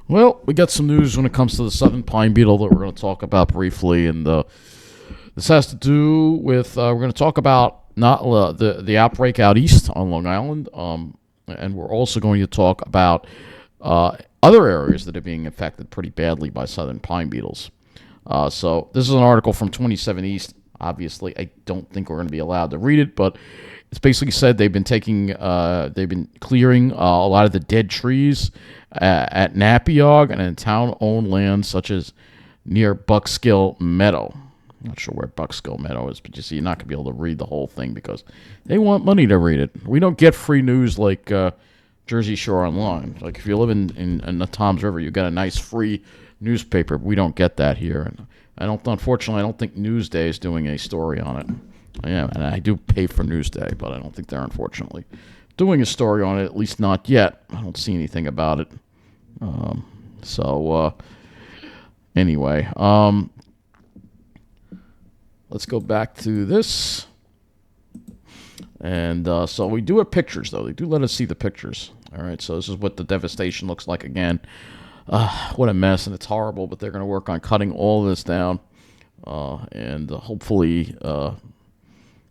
Well, we got some news when it comes to the Southern Pine Beetle that we're going to talk about briefly, and this has to do with we're going to talk about not the outbreak out east on Long Island, and we're also going to talk about other areas that are being affected pretty badly by Southern Pine Beetles. So this is an article from 27 East. Obviously, I don't think we're going to be allowed to read it, but it's basically said they've been clearing a lot of the dead trees at Napiog and in town-owned lands such as near Buckskill Meadow. I'm not sure where Buckskill Meadow is, but you see, you're not going to be able to read the whole thing because they want money to read it. We don't get free news like Jersey Shore Online. Like if you live in the Toms River, you get a nice free newspaper. We don't get that here, and unfortunately, I don't think Newsday is doing a story on it. Yeah, and I do pay for Newsday, but I don't think they're unfortunately doing a story on it, at least not yet. I don't see anything about it. Anyway, let's go back to this. And so we do have pictures, though. They do let us see the pictures. All right, so this is what the devastation looks like again. What a mess, and it's horrible, but they're going to work on cutting all of this down. And hopefully,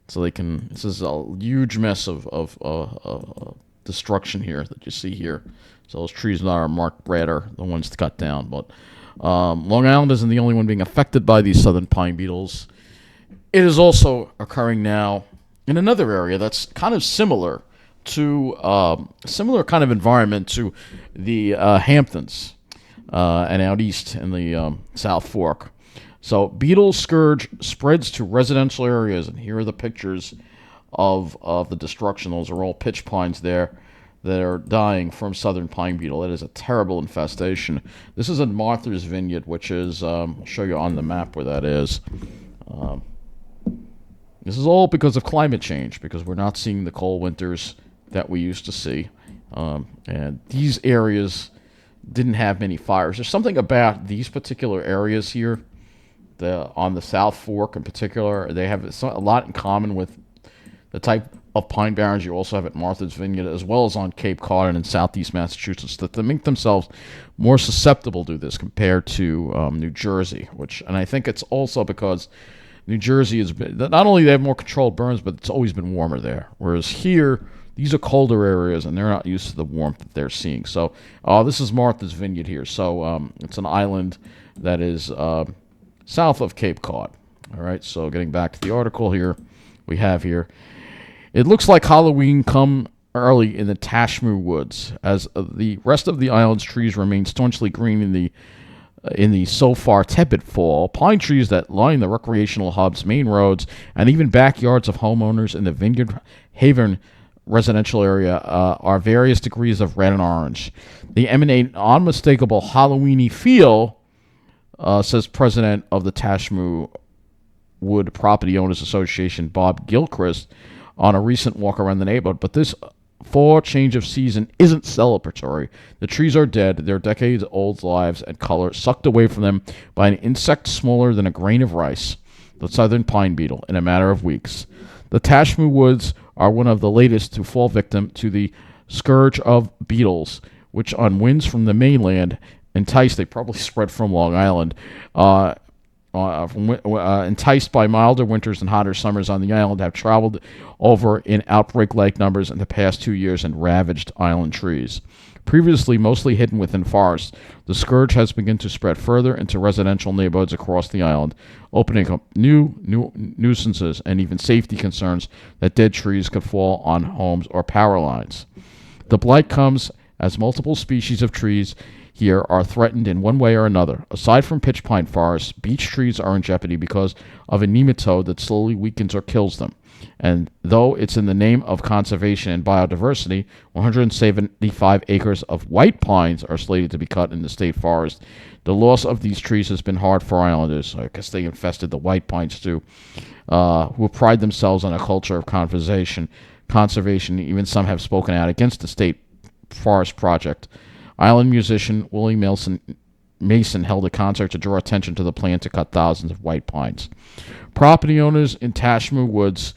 so they can. This is a huge mess of destruction here that you see here. So those trees that are marked red are the ones to cut down. But Long Island isn't the only one being affected by these Southern Pine Beetles. It is also occurring now in another area that's kind of similar to similar kind of environment to the Hamptons and out east in the South Fork. So beetle scourge spreads to residential areas, and here are the pictures of the destruction. Those are all pitch pines there that are dying from Southern Pine Beetle. It is a terrible infestation. This is in Martha's Vineyard, which is, I'll show you on the map where that is. This is all because of climate change, because we're not seeing the cold winters that we used to see. And these areas didn't have many fires. There's something about these particular areas here, on the South Fork in particular. They have a lot in common with the type of pine barrens you also have at Martha's Vineyard, as well as on Cape Cod and in southeast Massachusetts, that they make themselves more susceptible to this compared to New Jersey. And I think it's also because New Jersey is not only they have more controlled burns, but it's always been warmer there. Whereas here, these are colder areas, and they're not used to the warmth that they're seeing. So this is Martha's Vineyard here. So it's an island that is south of Cape Cod. All right, so getting back to the article here, we have here, it looks like Halloween come early in the Tashmoo Woods, as the rest of the island's trees remain staunchly green in the so far tepid fall. Pine trees that line the recreational hubs, main roads, and even backyards of homeowners in the Vineyard Haven residential area are various degrees of red and orange. They emanate an unmistakable Halloweeny feel, says president of the Tashmoo Wood Property Owners Association, Bob Gilchrist, on a recent walk around the neighborhood. But this fall change of season isn't celebratory. The trees are dead, their decades-old lives and color sucked away from them by an insect smaller than a grain of rice, the Southern Pine Beetle, in a matter of weeks. The Tashmoo Woods are one of the latest to fall victim to the scourge of beetles, which on winds from the mainland they probably spread from Long Island, enticed by milder winters and hotter summers on the island, have traveled over in outbreak-like numbers in the past 2 years and ravaged island trees. Previously mostly hidden within forests, the scourge has begun to spread further into residential neighborhoods across the island, opening up new nuisances and even safety concerns that dead trees could fall on homes or power lines. The blight comes as multiple species of trees here are threatened in one way or another. Aside from pitch pine forests, beech trees are in jeopardy because of a nematode that slowly weakens or kills them. And though it's in the name of conservation and biodiversity, 175 acres of white pines are slated to be cut in the state forest. The loss of these trees has been hard for islanders. I guess they infested the white pines too, who pride themselves on a culture of conservation. Even some have spoken out against the state forest project. Island musician Willie Mason held a concert to draw attention to the plan to cut thousands of white pines. Property owners in Tashmoo Woods,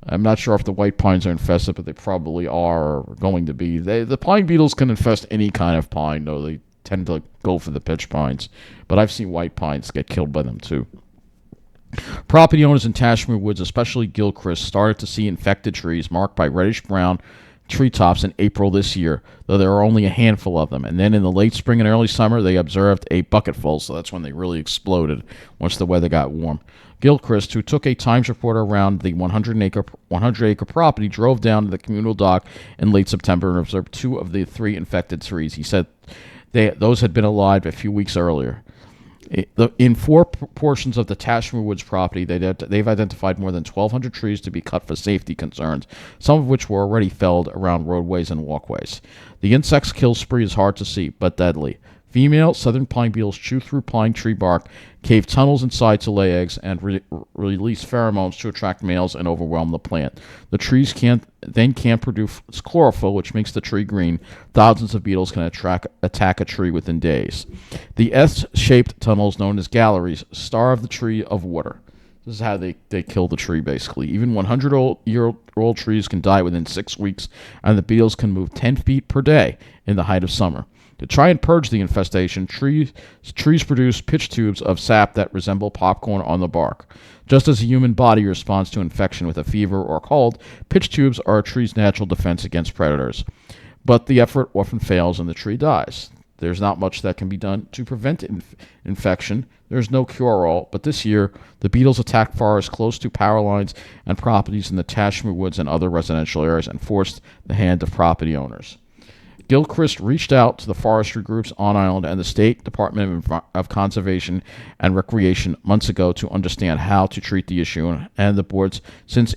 I'm not sure if the white pines are infested, but they probably are or going to be. The pine beetles can infest any kind of pine, though. They tend to go for the pitch pines, but I've seen white pines get killed by them too. Property owners in Tashmere Woods, especially Gilchrist, started to see infected trees marked by reddish-brown treetops in April this year, though there are only a handful of them. And then in the late spring and early summer, they observed a bucketful, so that's when they really exploded once the weather got warm. Gilchrist, who took a Times reporter around the 100-acre property, drove down to the communal dock in late September and observed 2 of the 3 infected trees. He said those had been alive a few weeks earlier. In 4 portions of the Tashmere Woods property, they've identified more than 1,200 trees to be cut for safety concerns, some of which were already felled around roadways and walkways. The insects kill spree is hard to see, but deadly. Female southern pine beetles chew through pine tree bark, cave tunnels inside to lay eggs, and release pheromones to attract males and overwhelm the plant. The trees can't produce chlorophyll, which makes the tree green. Thousands of beetles can attack a tree within days. The S-shaped tunnels, known as galleries, starve the tree of water. This is how they kill the tree, basically. Even 100-year-old trees can die within 6 weeks, and the beetles can move 10 feet per day in the height of summer. To try and purge the infestation, trees produce pitch tubes of sap that resemble popcorn on the bark. Just as a human body responds to infection with a fever or cold, pitch tubes are a tree's natural defense against predators. But the effort often fails and the tree dies. There's not much that can be done to prevent infection. There's no cure-all, but this year, the beetles attacked forests close to power lines and properties in the Tashmere Woods and other residential areas and forced the hand of property owners. Gilchrist reached out to the forestry groups on island and the State Department of Conservation and Recreation months ago to understand how to treat the issue, and the boards since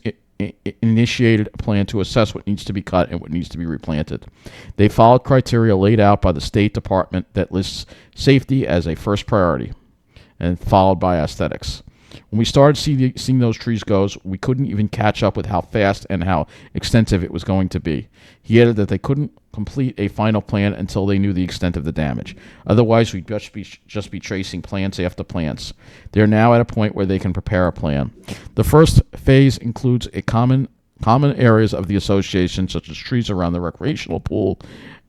initiated a plan to assess what needs to be cut and what needs to be replanted. They followed criteria laid out by the State Department that lists safety as a first priority, and followed by aesthetics. When we started seeing those trees go, we couldn't even catch up with how fast and how extensive it was going to be. He added that they couldn't complete a final plan until they knew the extent of the damage. Otherwise, we'd just be tracing plants after plants. They're now at a point where they can prepare a plan. The first phase includes common areas of the association, such as trees around the recreational pool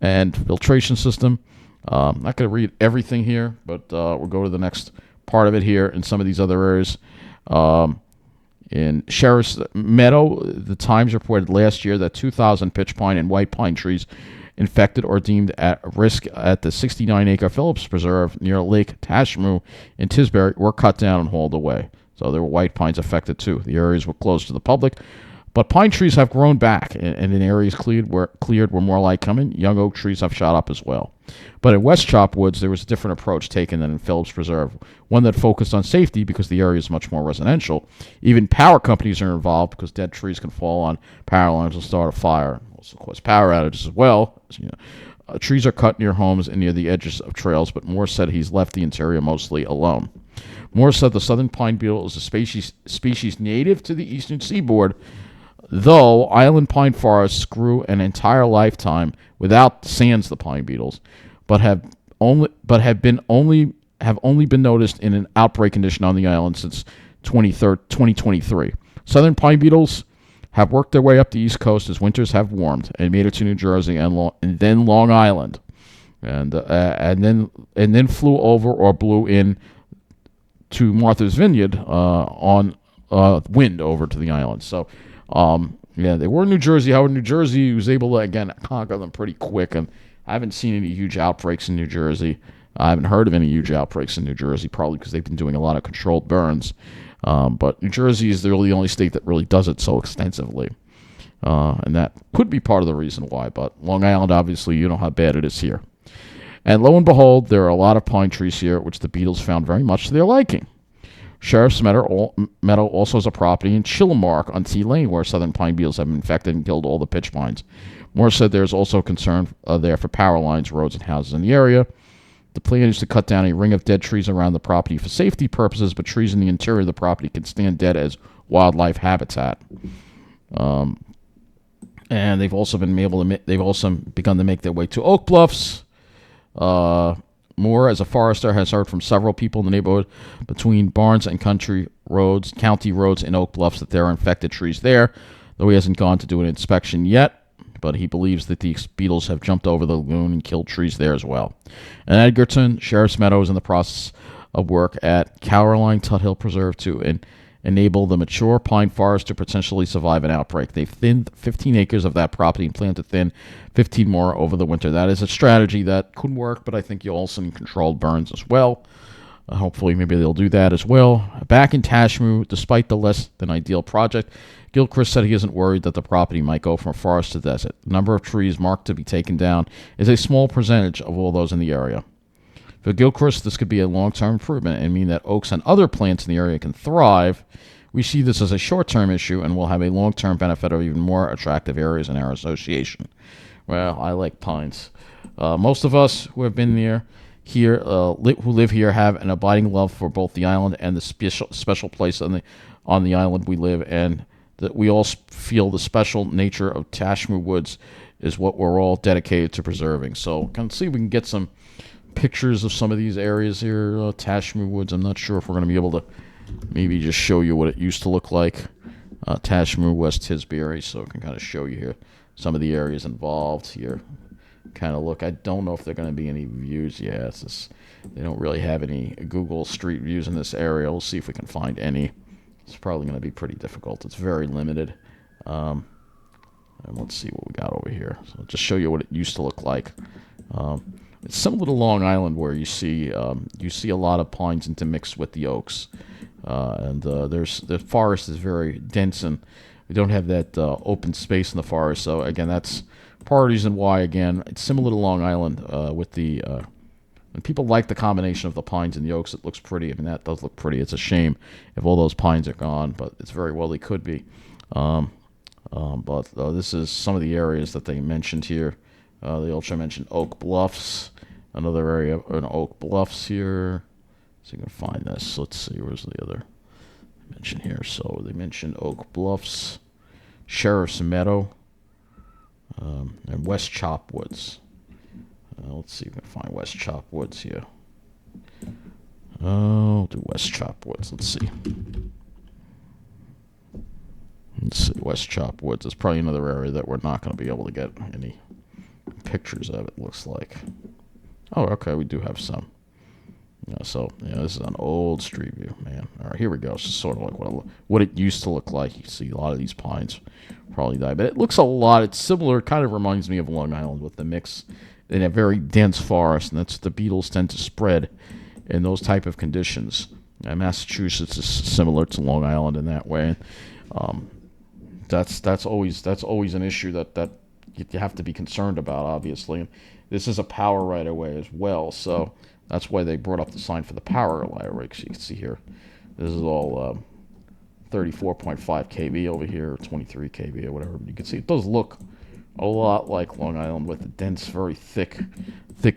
and filtration system. I'm not going to read everything here, but we'll go to the next part of it here in some of these other areas. In Sheriff's Meadow, the Times reported last year that 2,000 pitch pine and white pine trees infected or deemed at risk at the 69-acre Phillips Preserve near Lake Tashmere in Tisbury were cut down and hauled away. So there were white pines affected too. The areas were closed to the public, but pine trees have grown back, and in areas cleared where more light coming, young oak trees have shot up as well. But in West Chop Woods, there was a different approach taken than in Phillips Preserve, one that focused on safety because the area is much more residential. Even power companies are involved because dead trees can fall on power lines and start a fire. Also cause power outages as well. Trees are cut near homes and near the edges of trails, but Moore said he's left the interior mostly alone. Moore said the Southern Pine Beetle is a species native to the eastern seaboard, though island pine forests grew an entire lifetime without sans the pine beetles, but have only been noticed in an outbreak condition on the island since 2023. Southern pine beetles have worked their way up the East Coast as winters have warmed and made it to New Jersey and then Long Island, and then flew over or blew in to Martha's Vineyard on wind over to the island. So. They were in New Jersey. However, New Jersey was able to, again, conquer them pretty quick, and I haven't seen any huge outbreaks in New Jersey. I haven't heard of any huge outbreaks in New Jersey, probably because they've been doing a lot of controlled burns. But New Jersey is really the only state that really does it so extensively, and that could be part of the reason why. But Long Island, obviously, you know how bad it is here. And lo and behold, there are a lot of pine trees here, which the beetles found very much to their liking. Sheriff's Meadow also has a property in Chilmark on Tea Lane where southern pine beetles have been infected and killed all the pitch pines. Moore said there's also concern there for power lines, roads, and houses in the area. The plan is to cut down a ring of dead trees around the property for safety purposes, but trees in the interior of the property can stand dead as wildlife habitat. And they've also begun to make their way to Oak Bluffs. Moore, as a forester, has heard from several people in the neighborhood between Barnes and county roads in Oak Bluffs that there are infected trees there, though he hasn't gone to do an inspection yet. but he believes that the beetles have jumped over the lagoon and killed trees there as well. In Edgerton, Sheriff's Meadow is in the process of work at Caroline Tuthill Preserve to enable the mature pine forest to potentially survive an outbreak. They've thinned 15 acres of that property and plan to thin 15 more over the winter. That is a strategy that could work, but I think you also need controlled burns as well. Hopefully, maybe they'll do that as well. Back in Tashmoo, despite the less than ideal project, Gilchrist said he isn't worried that the property might go from forest to desert. The number of trees marked to be taken down is a small percentage of all those in the area. For Gilchrist, this could be a long-term improvement and mean that oaks and other plants in the area can thrive. We see this as a short-term issue and will have a long-term benefit of even more attractive areas in our association. Well, I like pines. Most of us who have been here, who live here, have an abiding love for both the island and the special place on the island we live, and that we all feel the special nature of Tashmoo Woods is what we're all dedicated to preserving. So, can see if we can get some pictures of some of these areas here. Tashmoo Woods. I'm not sure if we're going to be able to maybe just show you what it used to look like. Tashmoo, West Tisbury. So I can kind of show you here some of the areas involved here. Kind of look. I don't know if there are going to be any views. Yeah, they don't really have any Google Street Views in this area. We'll see if we can find any. It's probably going to be pretty difficult. It's very limited. And let's see what we got over here. So I'll just show you what it used to look like. It's similar to Long Island, where you see a lot of pines intermixed with the oaks, and the forest is very dense, and we don't have that open space in the forest. So again, that's part of the reason why. Again, it's similar to Long Island with the. And people like the combination of the pines and the oaks. It looks pretty. I mean, that does look pretty. It's a shame if all those pines are gone, but it's very well they could be. But this is some of the areas that they mentioned here. They also mentioned Oak Bluffs, another area in Oak Bluffs here. So you can find this. Let's see, where's the other mention here? So they mentioned Oak Bluffs, Sheriff's Meadow, and West Chop Woods. Let's see if we can find West Chop Woods here. Oh, do West Chop Woods. Let's see. West Chop Woods is probably another area that we're not going to be able to get any pictures of, it looks like. Oh, okay, we do have some. So this is an old street view, man. All right, here we go. It's just sort of like what it used to look like. You see a lot of these pines probably died, but it looks a lot. It's similar. It kind of reminds me of Long Island with the mix in a very dense forest, and that's the beetles tend to spread in those type of conditions. Massachusetts is similar to Long Island in that way. That's always an issue that you have to be concerned about, obviously. And this is a power right of way as well, so that's why they brought up the sign for the power right of way. So you can see here, this is all 34.5 kV over here, or 23 kV or whatever. You can see it does look a lot like Long Island with a dense, very thick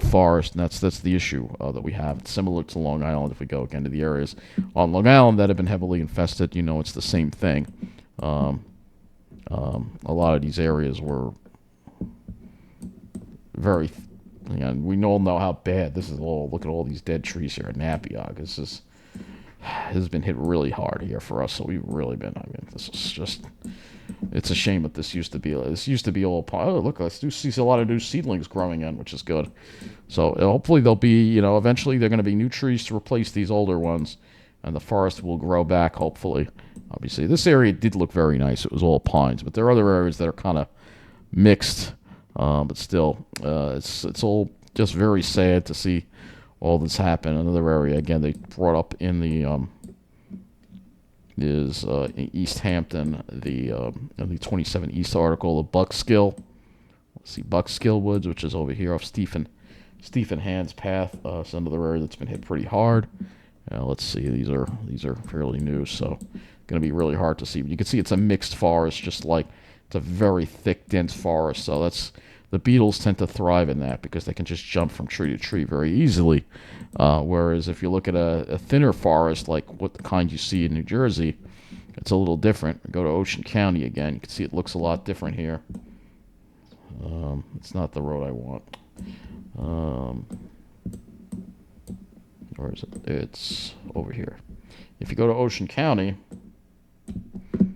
forest, and that's the issue that we have. It's similar to Long Island if we go again to the areas on Long Island that have been heavily infested. It's the same thing. A lot of these areas were very, we all know how bad this is. All look at all these dead trees here in Napiog. This has been hit really hard here for us. So we've really been. This is just. It's a shame that this used to be. This used to be all. Oh, look, I do see a lot of new seedlings growing in, which is good. So hopefully there'll be. Eventually there are going to be new trees to replace these older ones, and the forest will grow back. Hopefully, obviously this area did look very nice. It was all pines, but there are other areas that are kind of mixed. But still, it's all just very sad to see all this happen. Another area again they brought up in the is East Hampton, the 27 East article of Buckskill. Let's see, Buckskill Woods, which is over here off Stephen Hand's Path. It's another area that's been hit pretty hard. Let's see, these are fairly new, so going to be really hard to see. But you can see it's a mixed forest, just like it's a very thick, dense forest. So the beetles tend to thrive in that because they can just jump from tree to tree very easily. Whereas if you look at a thinner forest, like what the kind you see in New Jersey, it's a little different. Go to Ocean County again. You can see it looks a lot different here. It's not the road I want. Where is it? It's over here. If you go to Ocean County, you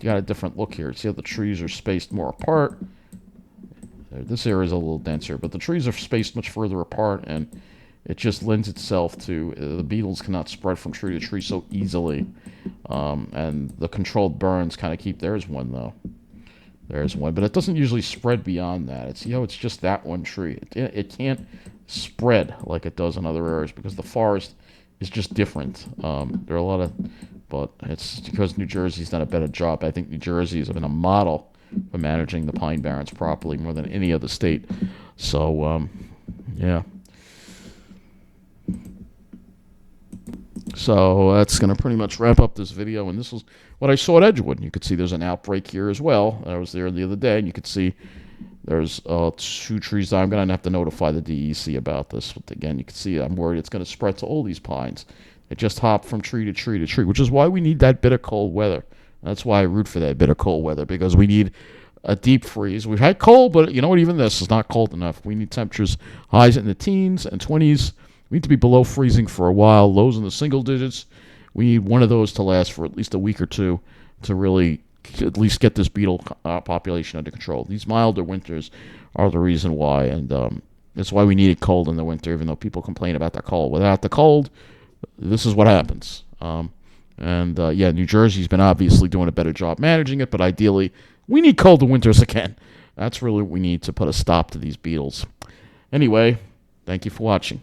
got a different look here. See how the trees are spaced more apart. This area is a little denser, but the trees are spaced much further apart, and it just lends itself to the beetles cannot spread from tree to tree so easily, and the controlled burns kind of keep. There's one though. There's one, but it doesn't usually spread beyond that. It's just that one tree. It can't spread like it does in other areas because the forest is just different. There are a lot of, but it's because New Jersey's done a better job. I think New Jersey has been a model for managing the pine barrens properly more than any other state. So, yeah. So that's going to pretty much wrap up this video. And this is what I saw at Edgewood. You could see there's an outbreak here as well. I was there the other day, and you could see there's 2 trees. I'm going to have to notify the DEC about this. But again, you can see I'm worried it's going to spread to all these pines. It just hopped from tree to tree to tree, which is why we need that bitter cold weather. That's why I root for that bitter cold weather, because we need a deep freeze. We've had cold, but you know what? Even this is not cold enough. We need temperatures highs in the teens and 20s. We need to be below freezing for a while, lows in the single digits. We need one of those to last for at least a week or two to really at least get this beetle population under control. These milder winters are the reason why, and that's why we need it cold in the winter, even though people complain about the cold. Without the cold, this is what happens. Yeah, New Jersey's been obviously doing a better job managing it, but ideally, we need colder winters again. That's really what we need to put a stop to these beetles. Anyway, thank you for watching.